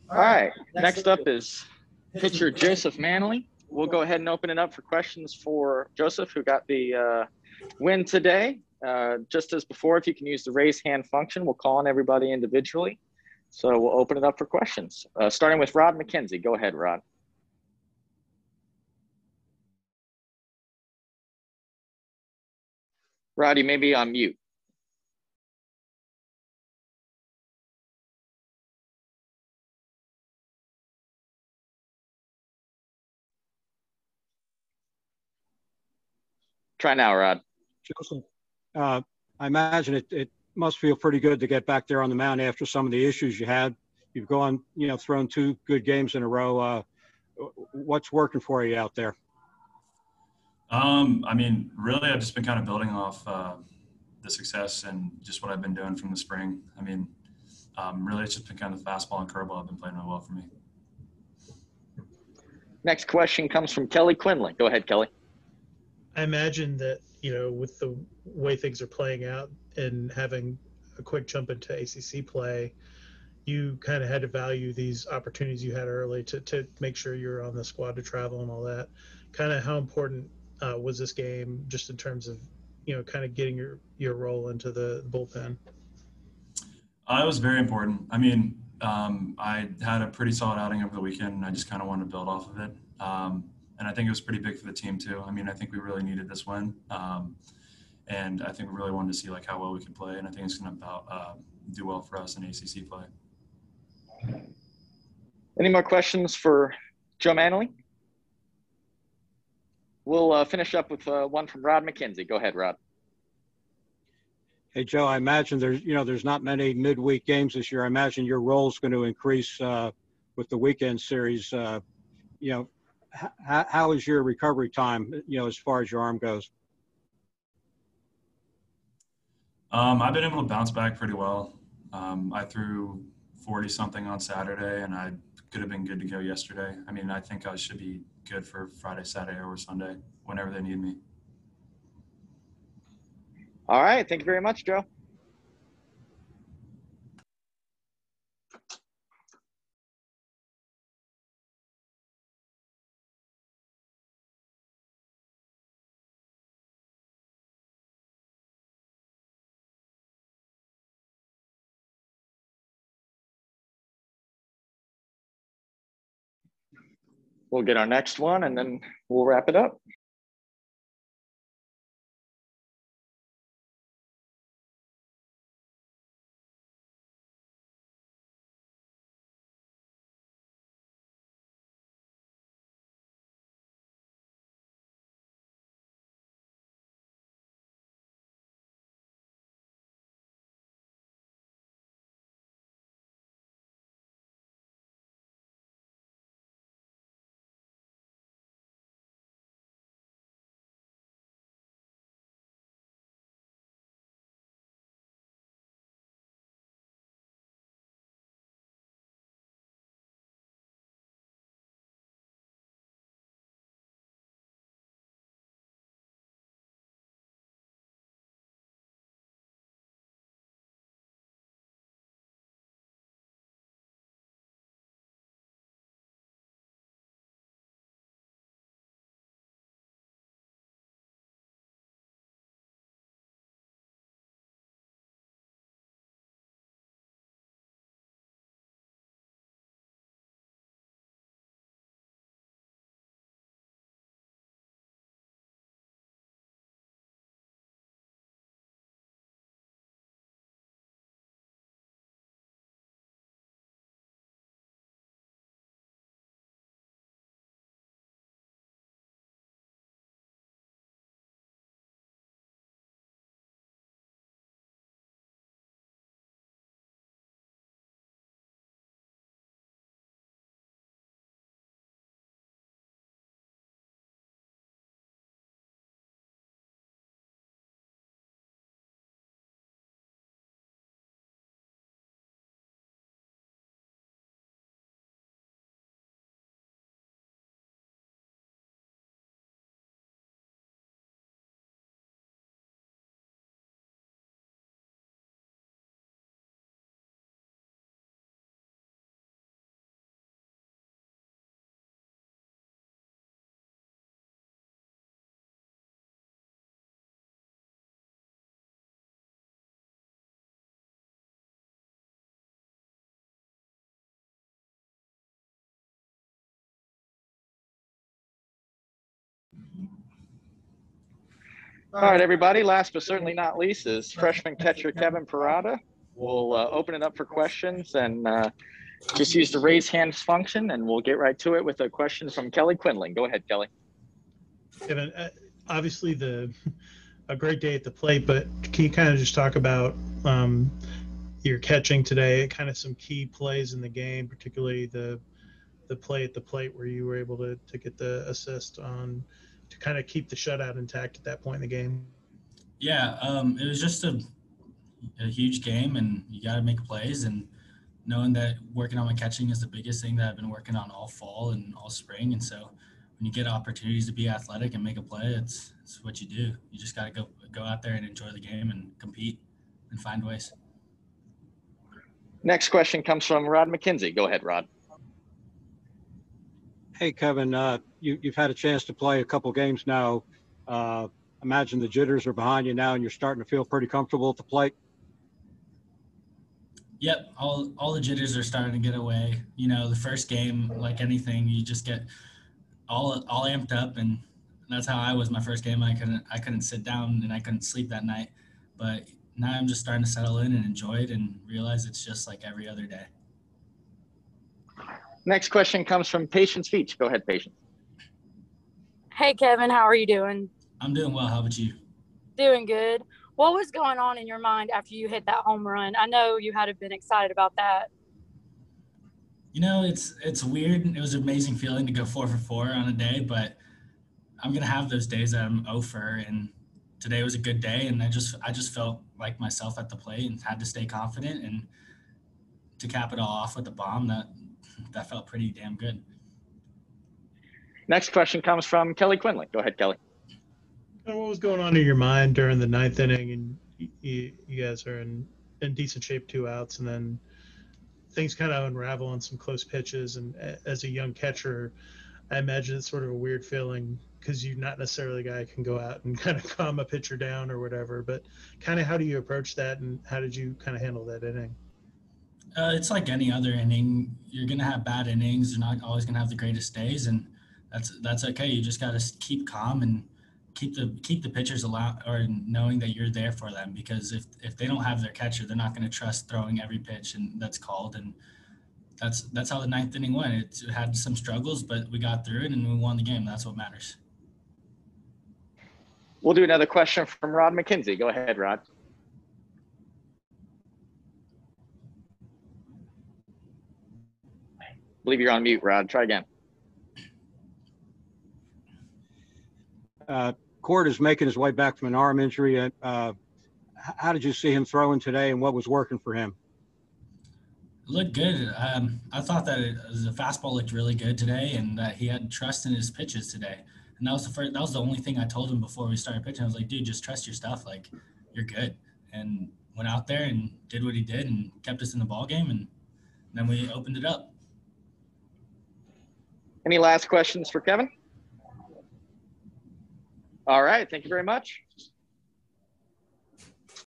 All right. Next up is pitcher Joseph Mannelly. We'll go ahead and open it up for questions for Joseph, who got the win today. Just as before, if you can use the raise hand function, we'll call on everybody individually. So we'll open it up for questions, starting with Rod McKenzie. Go ahead, Rod. Rod, you may be on mute. Try now, Rod. Joseph, I imagine it must feel pretty good to get back there on the mound after some of the issues you had. You've gone, thrown 2 good games in a row. What's working for you out there? Really, I've just been kind of building off the success and just what I've been doing from the spring. Really, it's just been kind of the fastball and curveball have been playing really well for me. Next question comes from Kelly Quinlan. Go ahead, Kelly. I imagine that, with the way things are playing out and having a quick jump into ACC play, you kind of had to value these opportunities you had early to make sure you're on the squad to travel and all that. Kind of how important was this game just in terms of, kind of getting your role into the bullpen? It was very important. I had a pretty solid outing over the weekend, and I just kind of wanted to build off of it. And I think it was pretty big for the team too. I think we really needed this win, and I think we really wanted to see how well we could play. And I think it's going to do well for us in ACC play. Any more questions for Joe Mannelly? We'll finish up with one from Rod McKenzie. Go ahead, Rod. Hey, Joe, I imagine there's not many midweek games this year. I imagine your role is going to increase with the weekend series. How is your recovery time, as far as your arm goes? I've been able to bounce back pretty well. I threw 40-something on Saturday, and I could have been good to go yesterday. I think I should be good for Friday, Saturday, or Sunday, whenever they need me. All right. Thank you very much, Joe. We'll get our next one, and then we'll wrap it up. All right, everybody. Last but certainly not least is freshman catcher Kevin Parada. We'll open it up for questions and just use the raise hands function, and we'll get right to it with a question from Kelly Quinlan. Go ahead, Kelly. Kevin, obviously a great day at the plate, but can you kind of just talk about your catching today, kind of some key plays in the game, particularly the play at the plate where you were able to get the assist on to kind of keep the shutout intact at that point in the game? Yeah, it was just a huge game, and you got to make plays. And knowing that working on my catching is the biggest thing that I've been working on all fall and all spring. And so when you get opportunities to be athletic and make a play, it's what you do. You just got to go out there and enjoy the game and compete and find ways. Next question comes from Rod McKenzie. Go ahead, Rod. Hey, Kevin, you've had a chance to play a couple games now. Imagine the jitters are behind you now and you're starting to feel pretty comfortable at the plate. Yep, all the jitters are starting to get away. You know, the first game, like anything, you just get all amped up, and that's how I was my first game. I couldn't sit down and I couldn't sleep that night. But now I'm just starting to settle in and enjoy it and realize it's just like every other day. Next question comes from Patience Feach. Go ahead, Patience. Hey, Kevin, how are you doing? I'm doing well. How about you? Doing good. What was going on in your mind after you hit that home run? I know you had to have been excited about that. You know, it's weird. It was an amazing feeling to go 4 for 4 on a day, but I'm gonna have those days that I'm 0 for, and today was a good day, and I just felt like myself at the plate and had to stay confident, and to cap it all off with the bomb, that felt pretty damn good. Next question comes from Kelly Quinlan. Go ahead, Kelly. And what was going on in your mind during the ninth inning, and you guys are in decent shape, 2 outs, and then things kind of unravel on some close pitches. And as a young catcher, I imagine it's sort of a weird feeling because you're not necessarily the guy who can go out and kind of calm a pitcher down or whatever. But kind of how do you approach that, and how did you kind of handle that inning? It's like any other inning. You're gonna have bad innings. You're not always gonna have the greatest days, and that's okay. You just gotta keep calm and keep the pitchers or knowing that you're there for them, because if they don't have their catcher, they're not gonna trust throwing every pitch and that's called. And that's how the ninth inning went. It had some struggles, but we got through it and we won the game. That's what matters. We'll do another question from Rod McKenzie. Go ahead, Rod. I believe you're on mute, Rod. Try again. Cord is making his way back from an arm injury. How did you see him throwing today, and what was working for him? It looked good. I thought that the fastball looked really good today, and that he had trust in his pitches today. And that was the only thing I told him before we started pitching. I was like, dude, just trust your stuff. Like, you're good. And went out there and did what he did and kept us in the ball game, and then we opened it up. Any last questions for Kevin? All right. Thank you very much.